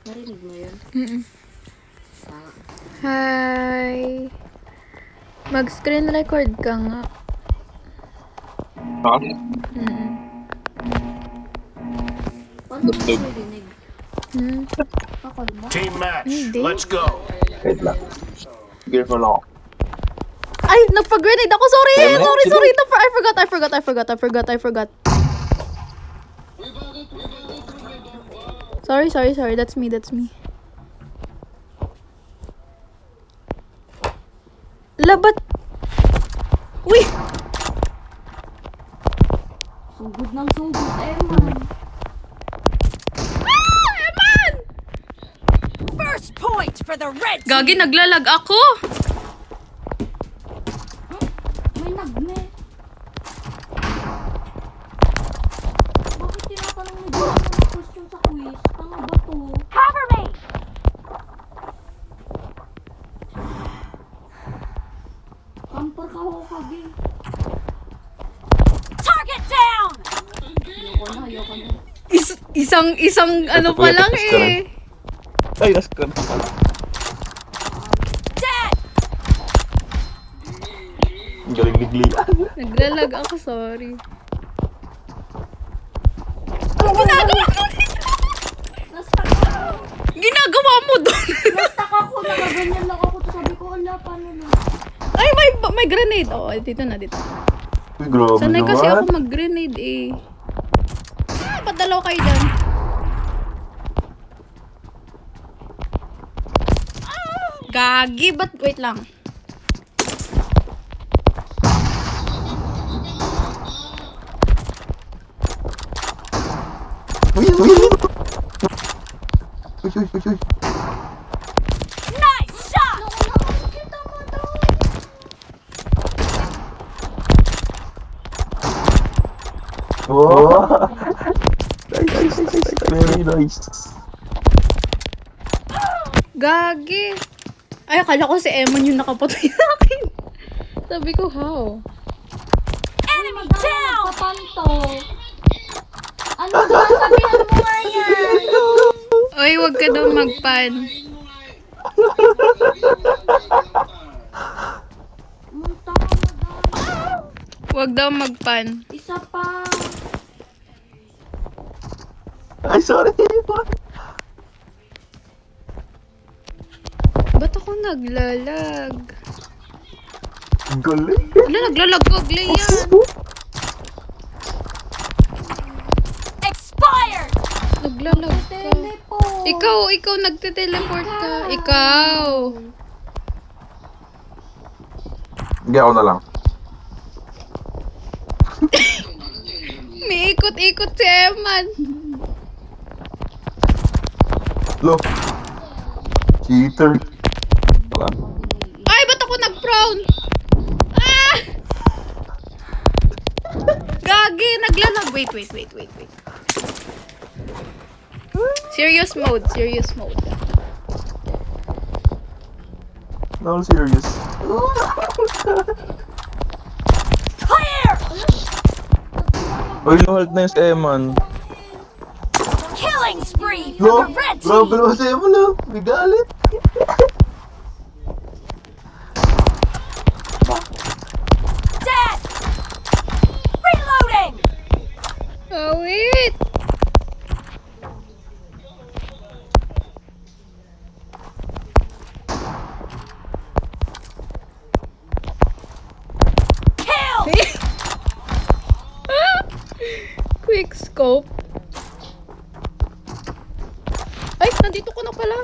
Narinig mo yun? Ah. Hi. Mag-screen record ka nga. Ha? Paano mo narinig? Ako mo? Team match. Hindi. Let's go. Wait lang. Careful ako. Ay, nagpa-grenade ako. Sorry. Ayun na, Sorry, sige. sorry. I forgot. Sorry. That's me. Labat. Uy! Sugod ng sugod, Eman. Eman! First point for the red team. Gagi, naglalag ako. May nagme. Bakit tinatanong mo dyan ang question sa quiz? Tanga ba to? Cover me. Kampar ka ho, Kagi. Target down. Ayoko na. Isang ano pa lang eh. Ay, nas ka na pala. Dead. Ang galing ligli. Naglalag ako, sorry. Nastak ako. Ginagawa mo doon. Nastak ako. Nakaganyan lang ako. Sabi ko, ala, paano na? Ay, may grenade. Oh, dito na. Uy, grabe Sanay kasi naman. ako mag-grenade eh. Ba't dalaw kayo dyan? Gagi, ba't? Wait lang. Uy. Uy. Nice shot. Kita mo to. Oh. Nice. Very nice. Gagi. Ay, akala ko si Emon yung nakapatay sa akin. Sabi ko, how? Enemy down. Kapanto. Ano ba? Sabihan mo nga yan. Oy, wag ka daw magpan. Munta ka na daw. Wag daw magpan. Isa pa. Ay, sorry. Ba't ako naglalag? Galing. Ano, naglalag ko, yan. Expired. Naglalag ka. Teleport. Ikaw nagte-teleport ka. Ikaw. Hindi ako na lang. May ikot-ikot si Eman. Lo. Cheater. Wala. Ay, ba't ako nag-prone? Ah! Gagi, naglalag. Wait. Serious mode. No, serious. Clear. Uy, hold na yung si Eman. Killing spree Lo, for the red grabe team. naman si Eman, lo. May galit. Dead. Reloading. Oh, wait. Kill. Quick scope. Ay, nandito ko na pala.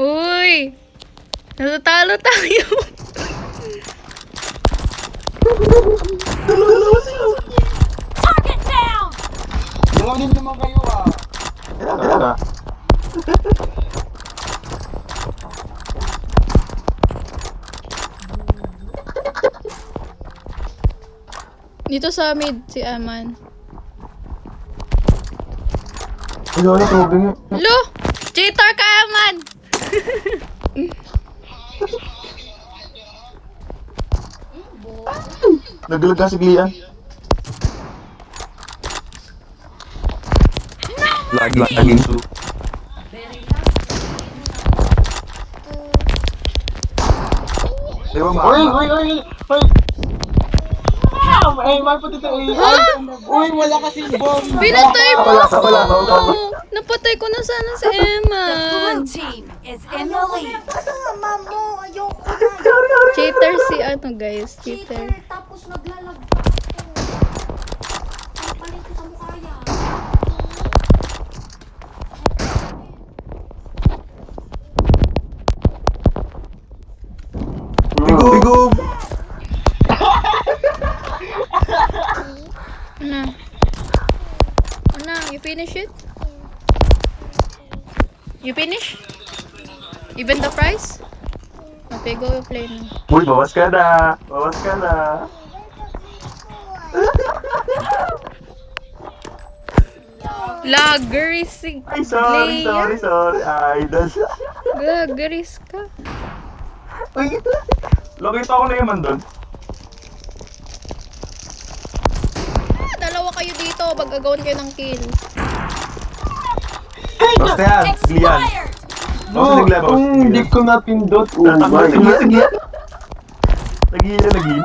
Uy! Natatalo tayo. Target down. Dalawin naman kayo ah. Kaya nga. Dito sa mid si Aman. Ay, wala, tubig nga. Lo! Cheater ka, Aman! Naglalag ka si Glian. Laging so. Di ba ma? Uy! Ay, may pati ito. Uy, wala kasing bomb. Pinatay mo Wala, ako! wala, wala. Napatay ko na sana si The Eman. blue team is in the lead. Kasama mo. Ayoko na. Cheater si ano guys, Cheater. cheater. Tapos naglalagpak ako. Papalit kita mo kaya. Bigo! Ano? Ano? You finish it? You finish? Even the price? Okay, go play na. Uy, bawas ka na! Bawas ka na! Laggeris si Ay, sorry. Idol. Laggeris ka. Uy, nakita ko na yaman doon. Dalawa kayo dito, magagawan kayo ng kill. Basta yan, Lian. Expired. Basta naglabas. Hindi ko napindot. Nagigil.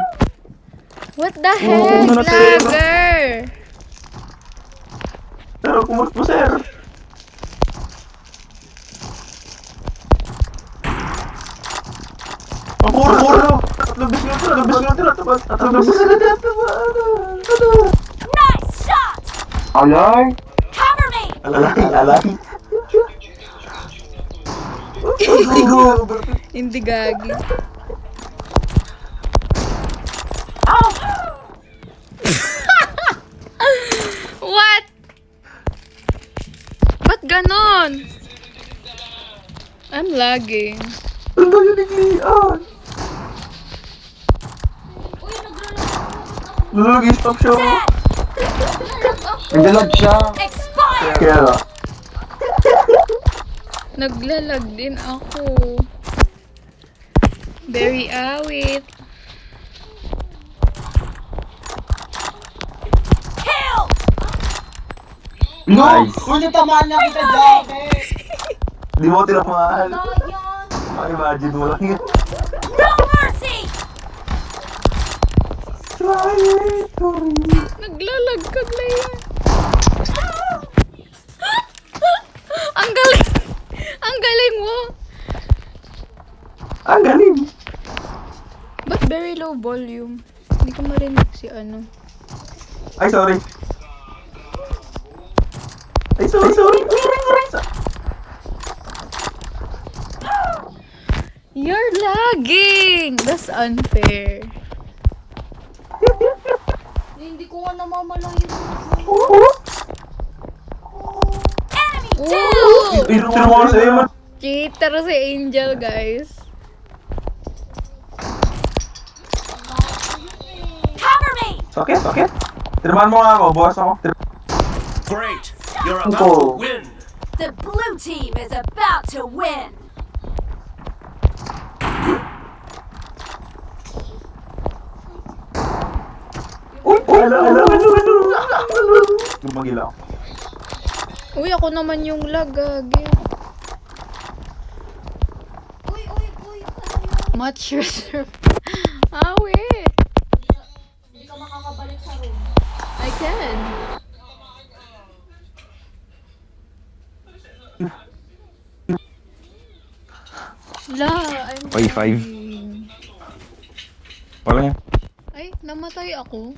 What the heck, ano na tayo? lagger? Pero kumusta, sir? Puro! Tatlong beses na Nice shot. Alay? Cover me. Alay. Hindi gagi. What? Ba't ganon? I'm lagging. Ano ba yun, Lian? Uy, naglalagpak. Lulog, stop show. Dead. Nagdalag siya. Expired. Kaya na. Naglalag din ako. Very awit. Kill. No! Nice. Uy, natamaan na kita dati. Di mo tinamaan. Dayan. Imagine mo lang yun. No mercy. Naglalag ka, Glaya. Ang galing! Ang galing mo! Ang galing. Ba't very low volume? Hindi ko marinig si ano. Ay, sorry. Ay, sorry. You're lagging! That's unfair. Hindi ko nga namamalayan. Enemy Ooh! down. Tino mo sa Eman. Cheater si Angel, guys. Cover me. Sakit. Tinamaan mo nga ako, bukas ako. Great! You're about to win! The blue team is about to win. Ano. Gumagil ako. Uy, ako naman yung lag, gagi. Uy. Ano yun? Much reserve. Awit! Hindi ka makakabalik sa room. I can. La, I'm Ay, five. lagging. Wala yan. Ay, namatay ako.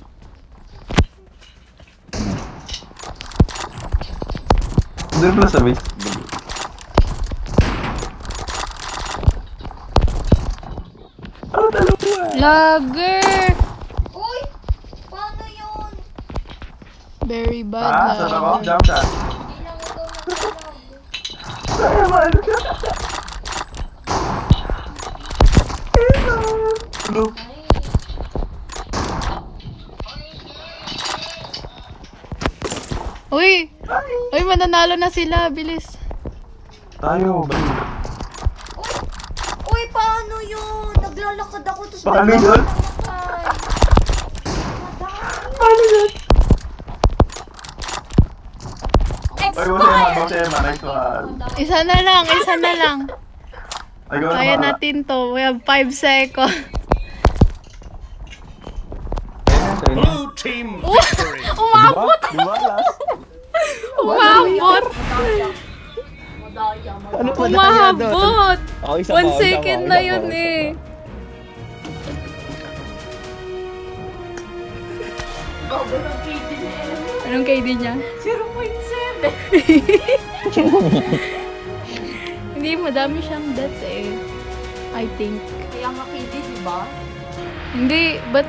Doon pala sabi. Ano dalawa? Lagger! Uy! Paano yun? Very bad Saan ako? lagger. Jump ka. Hindi lang ito naglalagay. Sa Eman. Hello. Uy! Uy, mananalo na sila. Bilis. Tayo. Uy, paano yun? Naglalakad ako tapos Paano yun? namatay. Ay, wala Habang si Emma, next one. Isa na lang, isa na lang. Ay, gawin Kaya mo. natin to. We have 5 seconds. Blue team victory. Umabot! Diba? Last? Umabot! Ano pa Umabot! Okay, isa 1 pa, isa second pa, na isa yun pa, isa eh. Anong KD niya? 0.7. Hindi, madami siyang deaths eh. I think. Kaya nga KD, di ba? Hindi, but